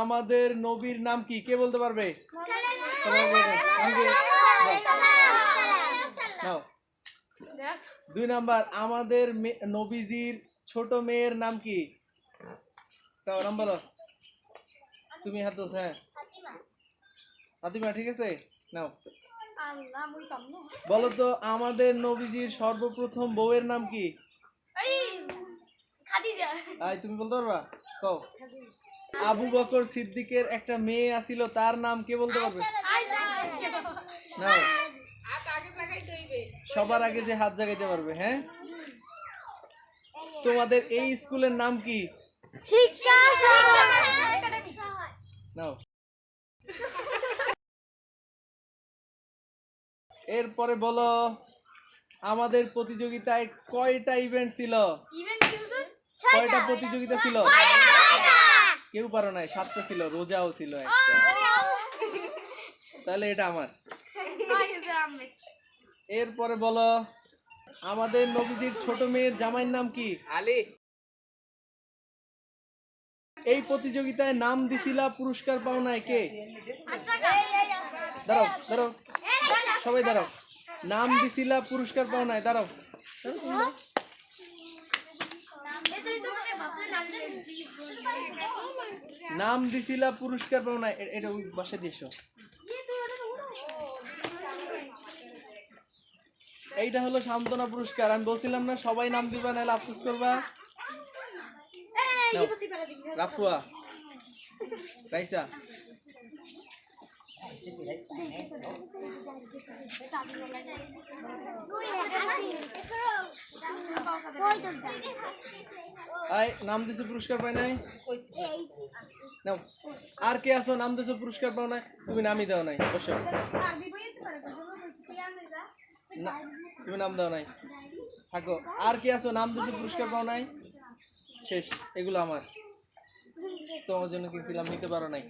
আমাদের নবীর নাম কি কে বলতে পারবে? নাও 2 নাম্বার আমাদের নবীজির ছোট মেয়ের নাম কি? তাও নাম বলো। তুমি হাত দাও। হ্যাঁ ফাতিমা ঠিক আছে। নাও বলো তো আমাদের নবীজির সর্বপ্রথম বউয়ের নাম কি? তুমি বলতে পারবা? কও। আবু বকর সিদ্দিকের একটা মেয়ে আছিল তার নাম কে বলতে পারবে? নাও সবার আগে যে হাত জাগাইতে পারবে। হ্যাঁ তোমাদের এই স্কুলের নাম কি? নাও এরপরে বলো আমাদের প্রতিযোগিতায় কয়টা ইভেন্ট ছিল? কয়টা প্রতিযোগিতা ছিল? কেউ পারো নাই। 7টা ছিল, রোজাও ছিল একটা। তাহলে এটা আমার। এরপরে বলো আমাদের নবীজির ছোট মেয়ের জামাইয়ের নাম কি? আলী। এই প্রতিযোগিতায় নাম দিছিলা পুরস্কার পাও নাই কে? দাঁড়াও দাঁড়াও সবাই দাঁড়াও। নাম দিছিলা পুরস্কার পাও নাই। দাঁড়াও নাম দিছিলা পুরস্কার পাও নাই। এটা ওই বসে দিয়েছ। এইটা হলো সান্ত্বনা পুরস্কার। আমি বলছিলাম না সবাই নাম দিবা নাহলে আফসোস করবা। রাফুয়া রাইসা নাম দিছো পুরস্কার পাই নাই। নাও আর কে আছো নাম দিছো পুরস্কার পাও নাই? তুমি নামই দাও নাই। বসো। তুমি নাম দাও নাই। থাকো। আর কে আছো নাম দিছো পুরস্কার পাও নাই? শেষ। এগুলো আমার। তোমার জন্য কিনছিলাম, নিতে পারো নাই।